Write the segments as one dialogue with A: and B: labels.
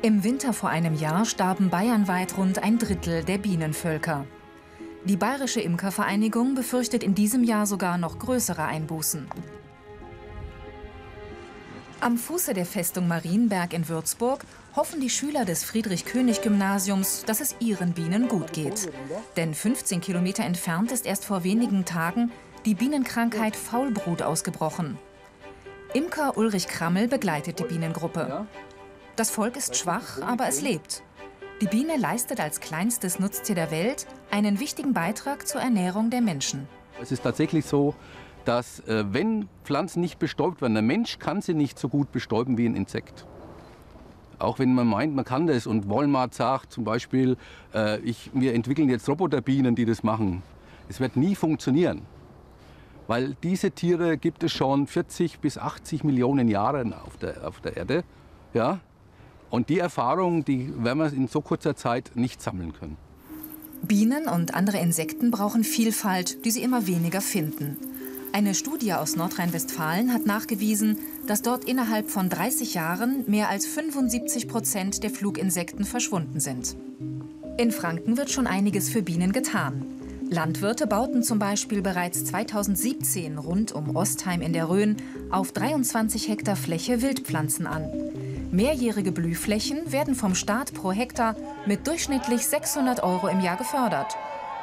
A: Im Winter vor einem Jahr starben bayernweit rund ein Drittel der Bienenvölker. Die Bayerische Imkervereinigung befürchtet in diesem Jahr sogar noch größere Einbußen. Am Fuße der Festung Marienberg in Würzburg hoffen die Schüler des Friedrich-König-Gymnasiums, dass es ihren Bienen gut geht. Denn 15 Kilometer entfernt ist erst vor wenigen Tagen die Bienenkrankheit Faulbrut ausgebrochen. Imker Ulrich Krammel begleitet die Bienengruppe. Das Volk ist schwach, aber es lebt. Die Biene leistet als kleinstes Nutztier der Welt einen wichtigen Beitrag zur Ernährung der Menschen.
B: Es ist tatsächlich so, dass wenn Pflanzen nicht bestäubt werden, der Mensch kann sie nicht so gut bestäuben wie ein Insekt. Auch wenn man meint, man kann das und Walmart sagt zum Beispiel, wir entwickeln jetzt Roboterbienen, die das machen. Es wird nie funktionieren, weil diese Tiere gibt es schon 40 bis 80 Millionen Jahre auf der Erde. Ja? Und die Erfahrung, die werden wir in so kurzer Zeit nicht sammeln können.
A: Bienen und andere Insekten brauchen Vielfalt, die sie immer weniger finden. Eine Studie aus Nordrhein-Westfalen hat nachgewiesen, dass dort innerhalb von 30 Jahren mehr als 75% der Fluginsekten verschwunden sind. In Franken wird schon einiges für Bienen getan. Landwirte bauten zum Beispiel bereits 2017 rund um Ostheim in der Rhön auf 23 Hektar Fläche Wildpflanzen an. Mehrjährige Blühflächen werden vom Staat pro Hektar mit durchschnittlich 600 € im Jahr gefördert.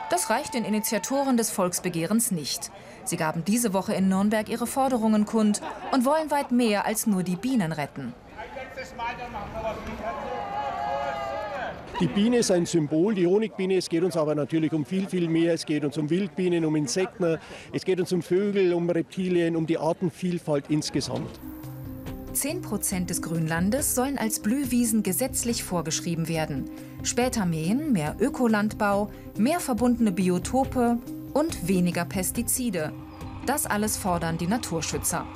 A: Das reicht den Initiatoren des Volksbegehrens nicht. Sie gaben diese Woche in Nürnberg ihre Forderungen kund und wollen weit mehr als nur die Bienen retten.
C: Die Biene ist ein Symbol, die Honigbiene. Es geht uns aber natürlich um viel, viel mehr. Es geht uns um Wildbienen, um Insekten, es geht uns um Vögel, um Reptilien, um die Artenvielfalt insgesamt.
A: 10% des Grünlandes sollen als Blühwiesen gesetzlich vorgeschrieben werden. Später mähen, mehr Ökolandbau, mehr verbundene Biotope und weniger Pestizide. Das alles fordern die Naturschützer.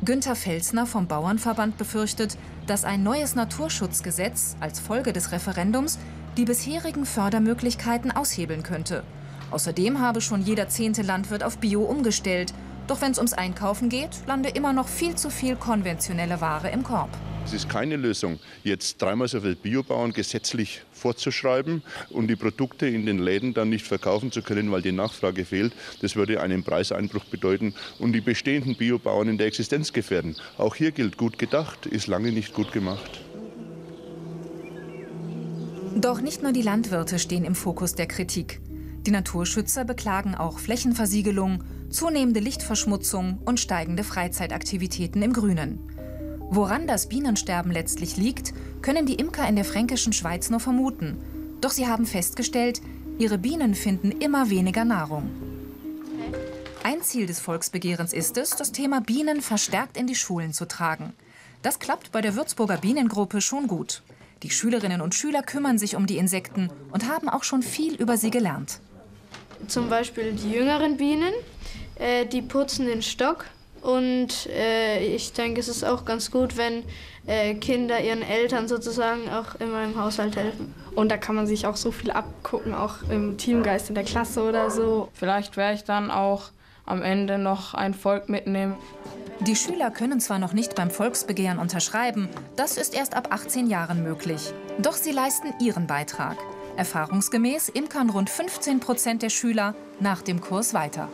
A: Günter Felsner vom Bauernverband befürchtet, dass ein neues Naturschutzgesetz als Folge des Referendums die bisherigen Fördermöglichkeiten aushebeln könnte. Außerdem habe schon jeder 10. Landwirt auf Bio umgestellt. Doch wenn es ums Einkaufen geht, lande immer noch viel zu viel konventionelle Ware im Korb.
D: Es ist keine Lösung, jetzt dreimal so viel Biobauern gesetzlich vorzuschreiben und die Produkte in den Läden dann nicht verkaufen zu können, weil die Nachfrage fehlt. Das würde einen Preiseinbruch bedeuten und die bestehenden Biobauern in der Existenz gefährden. Auch hier gilt, gut gedacht ist lange nicht gut gemacht.
A: Doch nicht nur die Landwirte stehen im Fokus der Kritik. Die Naturschützer beklagen auch Flächenversiegelung, zunehmende Lichtverschmutzung und steigende Freizeitaktivitäten im Grünen. Woran das Bienensterben letztlich liegt, können die Imker in der fränkischen Schweiz nur vermuten. Doch sie haben festgestellt, ihre Bienen finden immer weniger Nahrung. Ein Ziel des Volksbegehrens ist es, das Thema Bienen verstärkt in die Schulen zu tragen. Das klappt bei der Würzburger Bienengruppe schon gut. Die Schülerinnen und Schüler kümmern sich um die Insekten und haben auch schon viel über sie gelernt.
E: Zum Beispiel die jüngeren Bienen, die putzen den Stock. Und ich denke, es ist auch ganz gut, wenn Kinder ihren Eltern sozusagen auch immer im Haushalt helfen.
F: Und da kann man sich auch so viel abgucken, auch im Teamgeist in der Klasse oder so. Vielleicht werde ich dann auch am Ende noch ein Volk mitnehmen.
A: Die Schüler können zwar noch nicht beim Volksbegehren unterschreiben, das ist erst ab 18 Jahren möglich. Doch sie leisten ihren Beitrag. Erfahrungsgemäß imkern rund 15% der Schüler nach dem Kurs weiter.